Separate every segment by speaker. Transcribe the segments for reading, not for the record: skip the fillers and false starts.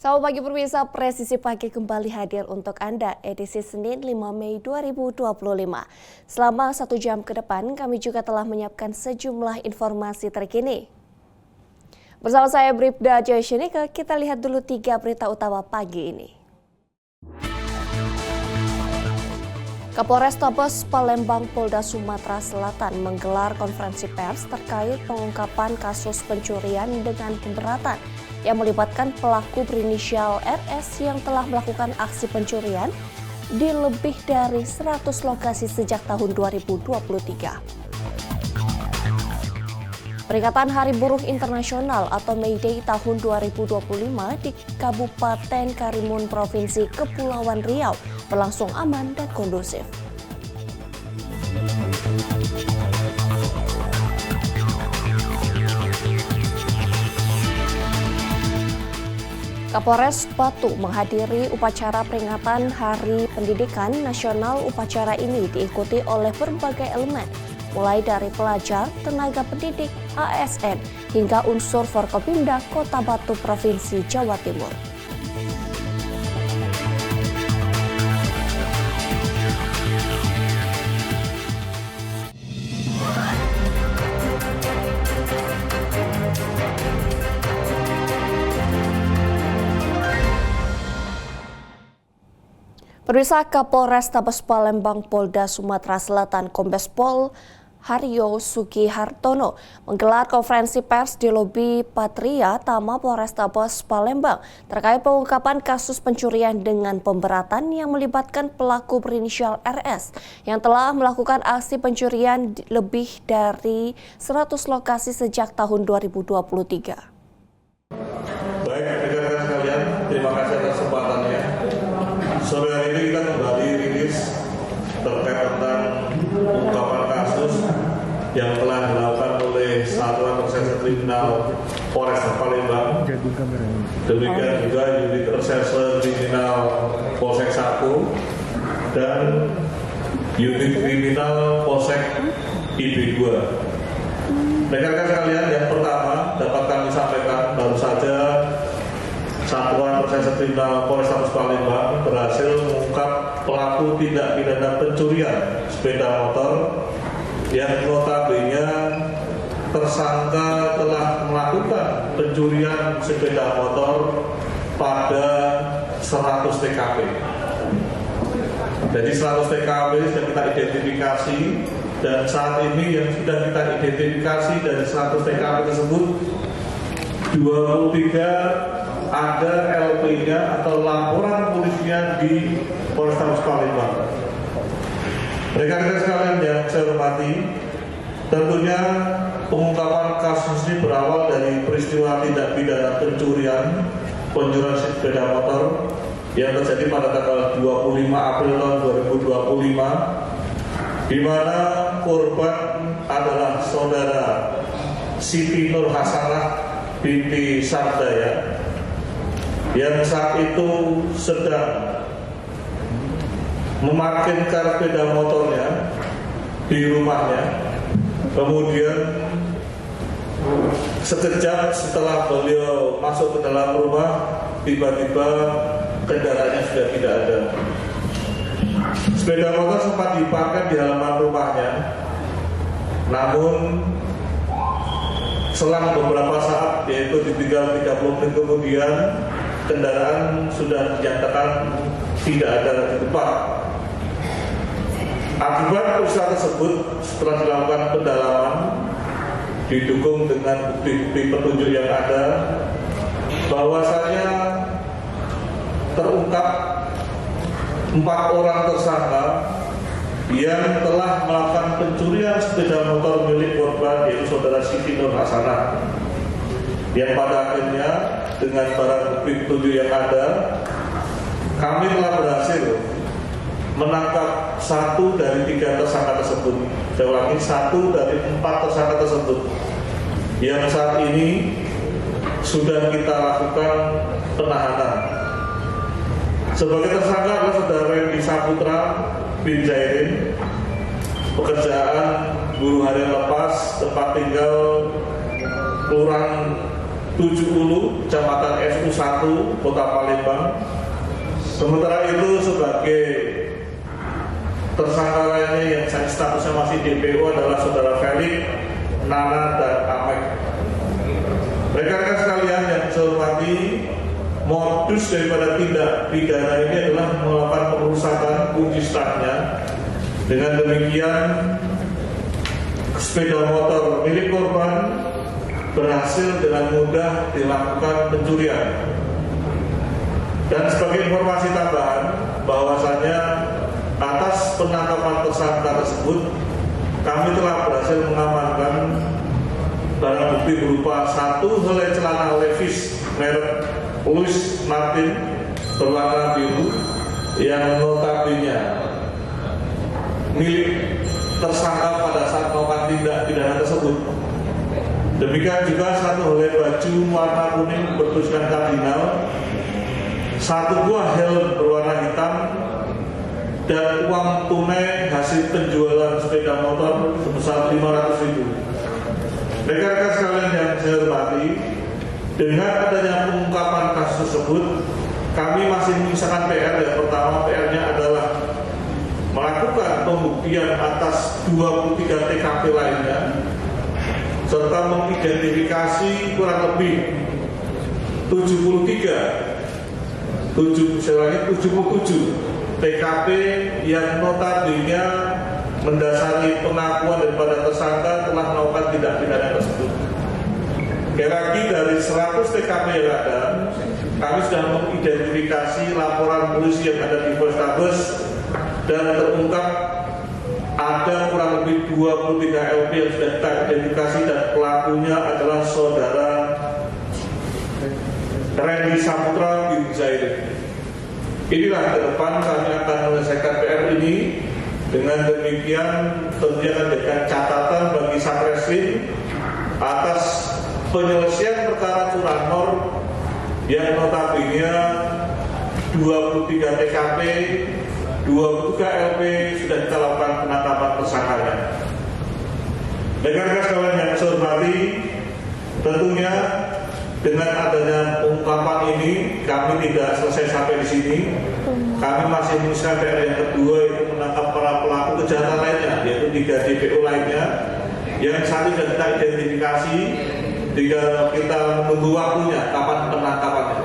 Speaker 1: Selamat pagi pemirsa, Presisi Pagi kembali hadir untuk Anda edisi Senin 5 Mei 2025. Selama 1 jam ke depan kami juga telah menyiapkan sejumlah informasi terkini. Bersama saya Bribda Joyshinika, kita lihat dulu 3 berita utama pagi ini. Kapolrestabes Palembang Polda Sumatera Selatan menggelar konferensi pers terkait pengungkapan kasus pencurian dengan pemberatan yang melibatkan pelaku berinisial RS yang telah melakukan aksi pencurian di lebih dari 100 lokasi sejak tahun 2023. Peringatan Hari Buruh Internasional atau May Day tahun 2025 di Kabupaten Karimun, Provinsi Kepulauan Riau berlangsung aman dan kondusif. Kapolres Batu menghadiri upacara peringatan Hari Pendidikan Nasional. Upacara ini diikuti oleh berbagai elemen, mulai dari pelajar, tenaga pendidik, ASN, hingga unsur Forkopimda Kota Batu Provinsi Jawa Timur. Pemirsa, Kapolrestabes Palembang Polda Sumatera Selatan Kombes Pol Haryo Sugihartono menggelar konferensi pers di lobi Patria Tama Polrestabes Palembang terkait pengungkapan kasus pencurian dengan pemberatan yang melibatkan pelaku berinisial RS yang telah melakukan aksi pencurian di lebih dari 100 lokasi sejak tahun 2023.
Speaker 2: Baik, rekan-rekan sekalian, terima kasih atas kesempatannya. Sore hari ini kita kembali rilis terkait tentang pengungkapan kasus yang telah dilakukan oleh Satuan Reserse Kriminal Polres Palembang. Demikian juga unit Reserse Kriminal Polsek 1 dan unit kriminal Polsek IB2. Rekan-rekan sekalian, yang pertama dapat kami sampaikan baru saja Satuan Reserse Kriminal Polrestabes Palembang berhasil mengungkap pelaku tindak pidana pencurian sepeda motor yang notabene tersangka telah melakukan pencurian sepeda motor pada 100 TKP. Jadi 100 TKP sudah kita identifikasi dan saat ini yang sudah kita identifikasi dari 100 TKP tersebut 23 ada LP-nya atau laporan polisinya di Polrestabes Palembang. Rekan-rekan sekalian yang saya hormati, tentunya pengungkapan kasus ini berawal dari peristiwa tindak pidana pencurian sepeda motor yang terjadi pada tanggal 25 April tahun 2025, di mana korban adalah saudara Siti Nur Hasanah binti Sardaya yang saat itu sedang memarkirkan sepeda motornya di rumahnya. Kemudian sekejap setelah beliau masuk ke dalam rumah, tiba-tiba kendaraannya sudah tidak ada. Sepeda motor sempat diparkir di halaman rumahnya, namun selang beberapa saat, yaitu ditinggal 30 menit kemudian, kendaraan sudah dinyatakan tidak ada di tempat. Akibat usaha tersebut, setelah dilakukan pendalaman, didukung dengan bukti-bukti petunjuk yang ada, bahwasanya terungkap 4 orang tersangka yang telah melakukan pencurian sepeda motor milik korban, yaitu saudara Siti Nur Hasanah, yang pada akhirnya dengan barang bukti petunjuk yang ada, kami telah berhasil menangkap 1 dari 3 tersangka tersebut. Saya ulangi, 1 dari 4 tersangka tersebut yang saat ini sudah kita lakukan penahanan. Sebagai tersangka adalah saudara Randy Saputra bin Zairin, pekerjaan buruh harian lepas, tempat tinggal Kelurahan Ulu, Kecamatan SU1, Kota Palembang. Sementara itu sebagai tersangka lainnya yang statusnya masih DPO adalah Saudara Felix, Nana, dan Amek. Rekan-rekan sekalian yang saya hormati, modus daripada tindak pidana ini adalah melakukan perusakan kunci stangnya. Dengan demikian, sepeda motor milik korban berhasil dengan mudah dilakukan pencurian. Dan sebagai informasi tambahan, bahwasanya atas penangkapan tersangka tersebut, kami telah berhasil mengamankan barang bukti berupa satu helai celana Levi's merek Louis Martin berwarna biru yang notabene milik tersangka pada saat melakukan tindak pidana tersebut. Demikian juga satu helai baju warna kuning bertuliskan kardinal, satu buah helm berwarna hitam, dan uang tunai hasil penjualan sepeda motor sebesar 500.000. Rekan-rekan sekalian yang saya hormati, dengan adanya pengungkapan kasus tersebut, kami masih menyisakan PR. Yang pertama, PR-nya adalah melakukan pembuktian atas 23 TKP lainnya, serta mengidentifikasi kurang lebih 77 TKP yang notabene mendasari pengakuan daripada tersangka telah melakukan tindak pidana tersebut. Sekali lagi, dari 100 TKP yang ada, kami sudah mengidentifikasi laporan polisi yang ada di Polrestabes dan terungkap ada kurang lebih 23 LP yang sudah kita identifikasi dan pelakunya adalah Saudara Randy Saputra bin Zaid. Inilah ke depan kami akan menyelesaikan PR ini. Dengan demikian tentunya akan memberikan catatan bagi Satreskrim atas penyelesaian perkara curanmor yang notabene 23 TKP, 23 LP sudah kita lakukan penangkapan tersangkanya. Rekan-rekan sekalian yang saya hormati, tentunya dengan adanya pengungkapan ini kami tidak selesai sampai di sini. Kami masih menyisakan PR yang kedua, yaitu menangkap para pelaku kejahatan lainnya, yaitu 3 DPO lainnya yang saat ini sudah kita identifikasi. Tinggal kita menunggu waktunya kapan penangkapannya.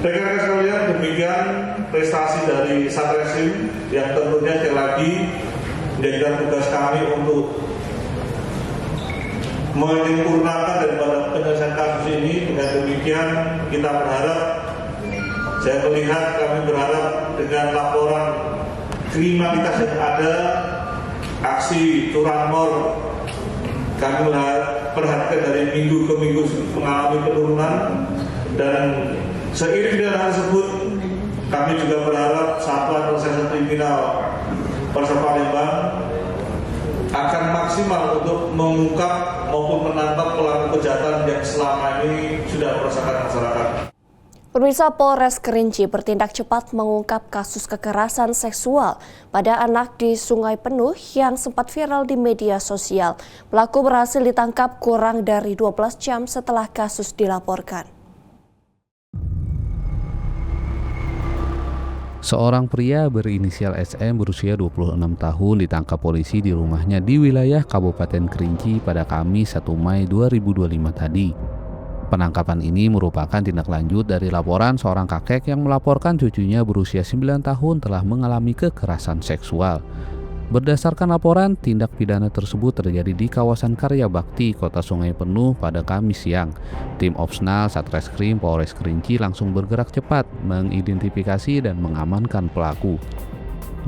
Speaker 2: Rekan-rekan sekalian, demikian prestasi dari Satreskrim yang tentunya sekali lagi menjadikan tugas kami untuk menyempurnakan daripada penyelesaian kasus ini. Dengan demikian kita berharap, saya melihat kami berharap dengan laporan kriminalitas yang ada, aksi curanmor, kami perhatikan dari minggu ke minggu mengalami penurunan, dan seiring dengan hal tersebut kami juga berharap Satuan Reserse Kriminal Polres Palembang akan maksimal untuk mengungkap maupun menangkap pelaku kejahatan yang selama ini sudah meresahkan masyarakat.
Speaker 1: Pemirsa, Polres Kerinci bertindak cepat mengungkap kasus kekerasan seksual pada anak di Sungai Penuh yang sempat viral di media sosial. Pelaku berhasil ditangkap kurang dari 12 jam setelah kasus dilaporkan.
Speaker 3: Seorang pria berinisial SM berusia 26 tahun ditangkap polisi di rumahnya di wilayah Kabupaten Kerinci pada Kamis 1 Mei 2025 tadi. Penangkapan ini merupakan tindak lanjut dari laporan seorang kakek yang melaporkan cucunya berusia 9 tahun telah mengalami kekerasan seksual. Berdasarkan laporan, tindak pidana tersebut terjadi di kawasan Karya Bakti, Kota Sungai Penuh pada Kamis siang. Tim Opsnal Satreskrim Polres Kerinci langsung bergerak cepat mengidentifikasi dan mengamankan pelaku.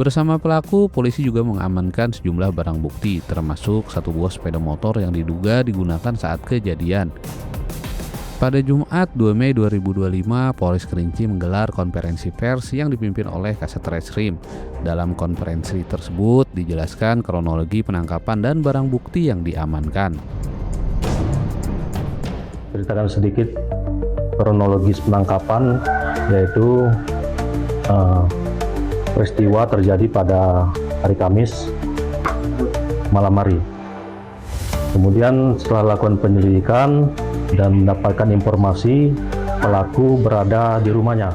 Speaker 3: Bersama pelaku, polisi juga mengamankan sejumlah barang bukti, termasuk satu buah sepeda motor yang diduga digunakan saat kejadian. Pada Jumat 2 Mei 2025, Polres Kerinci menggelar konferensi pers yang dipimpin oleh Kasat Reskrim. Dalam konferensi tersebut dijelaskan kronologi penangkapan dan barang bukti yang diamankan.
Speaker 4: Ceritakan sedikit kronologis penangkapan, yaitu peristiwa terjadi pada hari Kamis malam hari. Kemudian setelah lakukan penyelidikan dan mendapatkan informasi pelaku berada di rumahnya.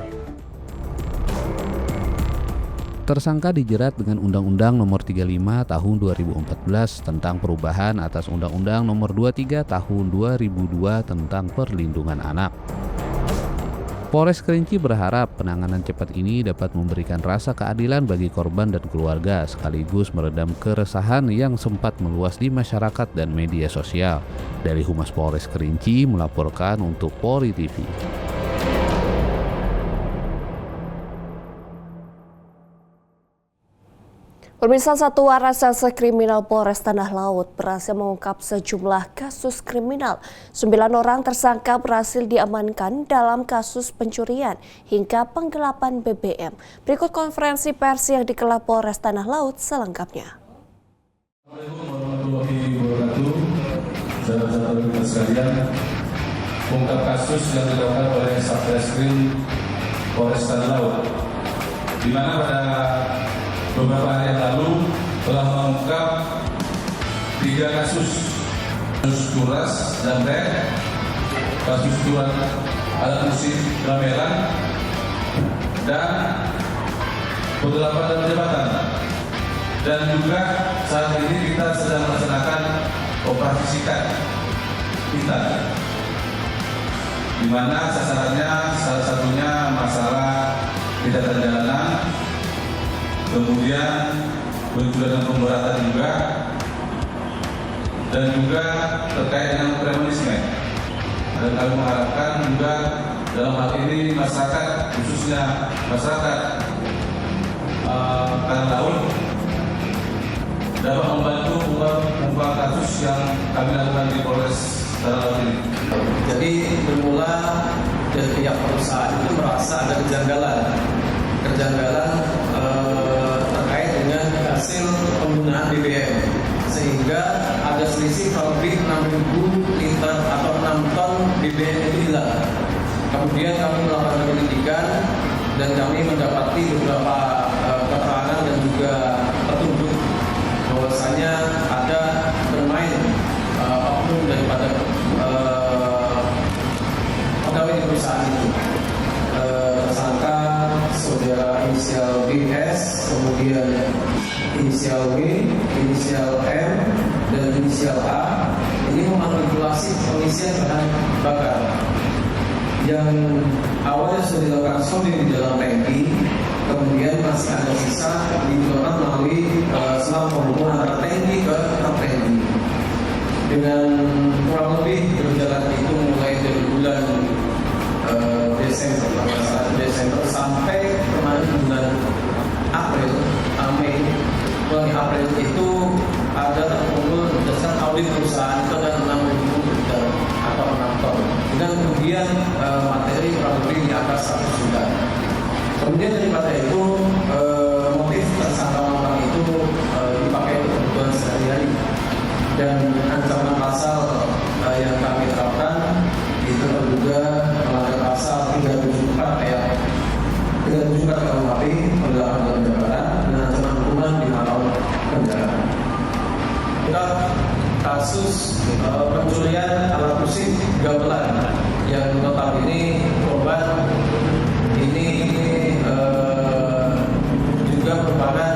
Speaker 3: Tersangka dijerat dengan Undang-Undang Nomor 35 Tahun 2014 tentang perubahan atas Undang-Undang Nomor 23 Tahun 2002 tentang perlindungan anak. Polres Kerinci berharap penanganan cepat ini dapat memberikan rasa keadilan bagi korban dan keluarga, sekaligus meredam keresahan yang sempat meluas di masyarakat dan media sosial. Dari Humas Polres Kerinci melaporkan untuk Polri TV.
Speaker 1: Pemirsa, Satuan Reserse Kriminal Polres Tanah Laut berhasil mengungkap sejumlah kasus kriminal. 9 orang tersangka berhasil diamankan dalam kasus pencurian hingga penggelapan BBM. Berikut konferensi pers yang digelar Polres Tanah Laut selengkapnya.
Speaker 5: Assalamualaikum warahmatullahi wabarakatuh. Saudara-saudara kita sekalian, ungkap kasus yang dilakukan oleh Satreskrim Polres Tanah Laut, di mana pada beberapa hari yang lalu telah mengungkap 3 kasus curas dan rek, kasus curas alat musik gamelan, dan penggelapan dalam jabatan. Dan juga saat ini kita sedang melaksanakan operasi sikat kita, di mana sasarannya salah satunya masalah kejahatan jalanan, kemudian pencurian pemberatan juga, dan juga terkait dengan premanisme. Dan kami mengharapkan juga dalam hal ini masyarakat, khususnya masyarakat Tanah Laut, dapat membantu mengungkap kasus yang kami lakukan di Polres Tanah Laut ini.
Speaker 6: Jadi bermula dari pihak perusahaan itu merasa ada kejanggalan terkait dengan hasil penggunaan BBM, sehingga ada selisih kurang lebih 6.000 liter atau 6 ton BBM itu hilang. Kemudian kami melakukan penyelidikan dan kami mendapati beberapa keterangan dan juga petunjuk bahwasanya ada bermain oknum daripada pegawai di perusahaan itu. Tersangka saudara inisial BS, kemudian inisial W, inisial M, dan inisial A ini memanipulasi pengisian bahan bakar yang awalnya sudah dilakukan solding di dalam tangki, kemudian masih ada sisa dikeluarkan melalui selang penghubung antara tangki ke tangki. Dengan kurang lebih berjalan itu mulai dari bulan Desember sampai kemarin bulan April, bulan April itu ada terkumpul berdasarkan audit perusahaan itu ada 6.000 liter atau 6 ton. Dan kemudian materi kurang lebih di atas 1 juta. Kemudian daripada itu motif tersangka melakukan itu dipakai untuk kebutuhan sehari-hari, dan ancaman pasal yang kami terapkan itu juga melanggar pasal 374 ayat 374 KUHP penggelapan dalam jabatan dengan ancaman hukuman 5 tahun penjara. Kita kasus pencurian alat musik gamelan yang total ini korban ini juga merupakan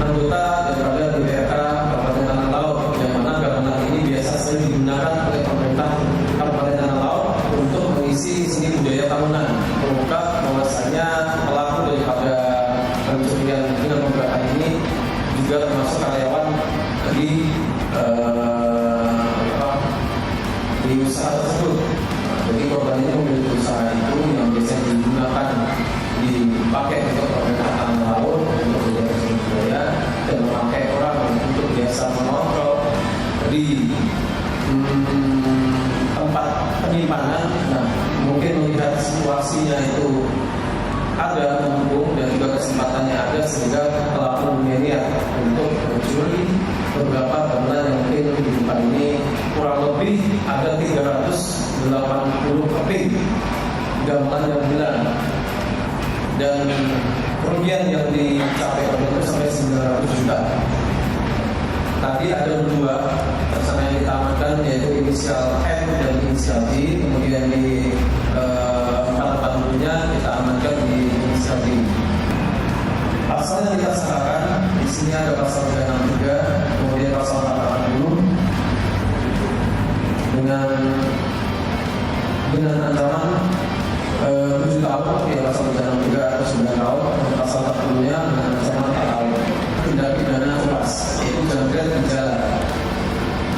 Speaker 6: anggota daripada DPRK Kabupaten Tanah Laut, yang mana gamelan ini biasa sekali digunakan oleh pemerintah Kabupaten Tanah Laut untuk mengisi seni budaya tahunan. Mengungkap bahwasanya pelaku daripada pencurian dengan pemberatan ini juga termasuk karyawan di usaha tersebut. Jadi korban ini memiliki usaha itu yang biasanya digunakan dipakai untuk pemerintah Tanah Laut untuk menjaga seni budaya, dan memakai orang untuk biasa mengontrol di tempat penyimpanan. Nah, mungkin melihat situasinya itu ada mendukung dan juga kesempatannya ada, sehingga pelaku berniat untuk mencuri beberapa gamelan yang mungkin di tempat ini kurang lebih ada 380 keping gamelan yang hilang, dan kerugian yang dicapai oleh itu sampai 900 juta. Tadi ada 2 tersangka yang kita amankan, yaitu inisial M dan inisial J. Kemudian di 442-nya kita amankan di inisial D. Pasal yang kita sangkakan di sini ada pasal 363, kemudian pasal 440 dengan ancaman 7 tahun, ya pasal 363 atau 9 tahun, dan pasal 40-nya dengan ancaman 4 tahun. Tindak pidana keras, yaitu jangkret di jalan.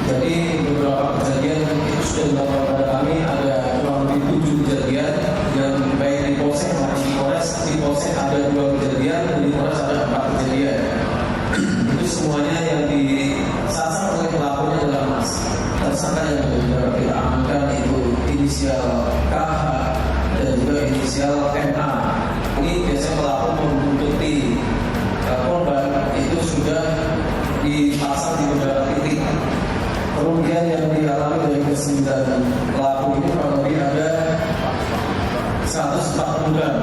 Speaker 6: Jadi beberapa kejadian itu sudah dilaporkan pada kami, ada kurang lebih 7 kejadian yang baik di Polsek maupun di Polres. Di Polsek ada 2 kejadian, dan di Polres ada 4 kejadian. Itu semuanya yang disasar oleh pelakunya adalah Mas. Tersangka yang kita amankan itu inisial KH dan juga inisial MA. Ini biasanya pelaku membuntuti korban itu sudah dipasang di beberapa titik. Kerugian yang dialami dari kesembilan pelaku ini kurang lebih ada 140 gram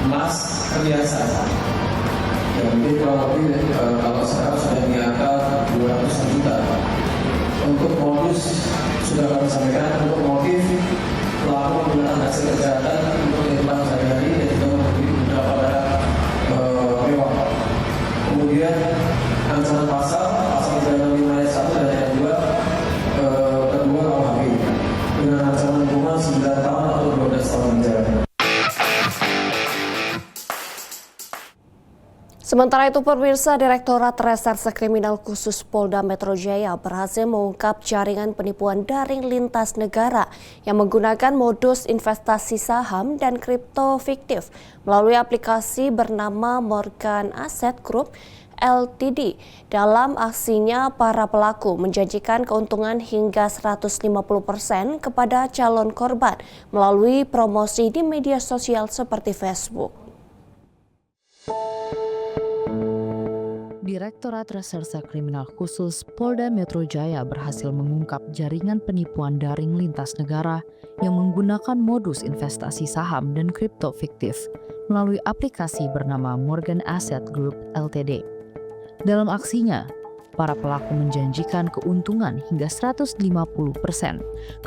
Speaker 6: emas perhiasan. Yang ini kurang lebih kalau sekarang sudah di angka 200 juta. Untuk modus sudah kami sampaikan, untuk motif pelaku menggunakan hasil kejahatan untuk kehidupan sehari-hari dan juga membeli beberapa barang mewah. Kemudian ancaman pasal 365 ayat 1 dan ayat 2 kedua KUHP dengan ancaman hukuman 9 tahun atau 12 tahun penjara.
Speaker 1: Sementara itu, pemirsa, Direktorat Reserse Kriminal Khusus Polda Metro Jaya berhasil mengungkap jaringan penipuan daring lintas negara yang menggunakan modus investasi saham dan kripto fiktif melalui aplikasi bernama Morgan Asset Group Ltd. Dalam aksinya, para pelaku menjanjikan keuntungan hingga 150% kepada calon korban melalui promosi di media sosial seperti Facebook.
Speaker 7: Direktorat Reserse Kriminal Khusus Polda Metro Jaya berhasil mengungkap jaringan penipuan daring lintas negara yang menggunakan modus investasi saham dan kripto fiktif melalui aplikasi bernama Morgan Asset Group Ltd. Dalam aksinya, para pelaku menjanjikan keuntungan hingga 150%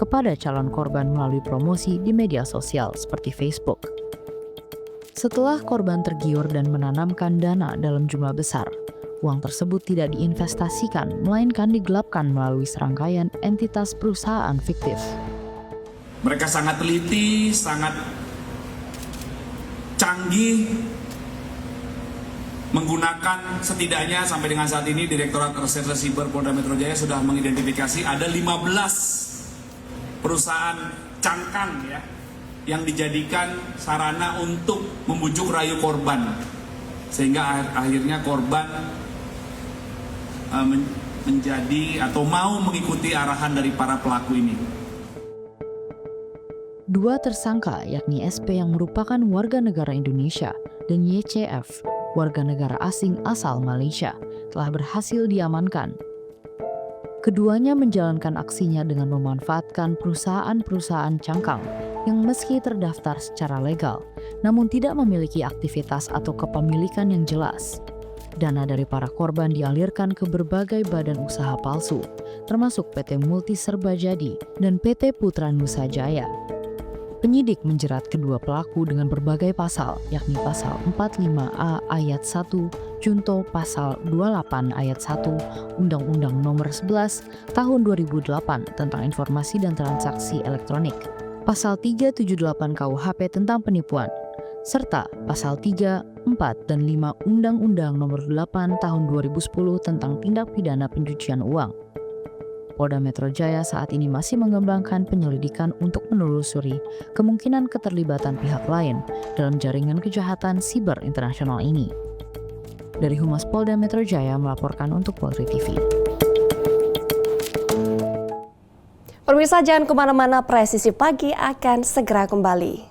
Speaker 7: kepada calon korban melalui promosi di media sosial seperti Facebook. Setelah korban tergiur dan menanamkan dana dalam jumlah besar, uang tersebut tidak diinvestasikan, melainkan digelapkan melalui serangkaian entitas perusahaan fiktif.
Speaker 8: Mereka sangat teliti, sangat canggih, menggunakan setidaknya sampai dengan saat ini Direktorat Reserse Siber Polda Metro Jaya sudah mengidentifikasi ada 15 perusahaan cangkang ya yang dijadikan sarana untuk membujuk rayu korban, sehingga akhirnya korban menjadi atau mau mengikuti arahan dari para pelaku ini.
Speaker 7: 2 tersangka yakni SP yang merupakan warga negara Indonesia dan YCF, warga negara asing asal Malaysia, telah berhasil diamankan. Keduanya menjalankan aksinya dengan memanfaatkan perusahaan-perusahaan cangkang yang meski terdaftar secara legal, namun tidak memiliki aktivitas atau kepemilikan yang jelas. Dana dari para korban dialirkan ke berbagai badan usaha palsu, termasuk PT Multi Serba Jadi dan PT Putra Nusa Jaya. Penyidik menjerat kedua pelaku dengan berbagai pasal, yakni pasal 45A ayat 1, junto pasal 28 ayat 1, Undang-Undang Nomor 11 Tahun 2008 tentang Informasi dan Transaksi Elektronik, pasal 378 KUHP tentang penipuan, serta pasal 3, 4, dan 5 Undang-Undang Nomor 8 Tahun 2010 tentang Tindak Pidana Pencucian Uang. Polda Metro Jaya saat ini masih mengembangkan penyelidikan untuk menelusuri kemungkinan keterlibatan pihak lain dalam jaringan kejahatan siber internasional ini. Dari Humas Polda Metro Jaya melaporkan untuk Polri TV.
Speaker 1: Pemirsa, jangan kemana-mana, Presisi Pagi akan segera kembali.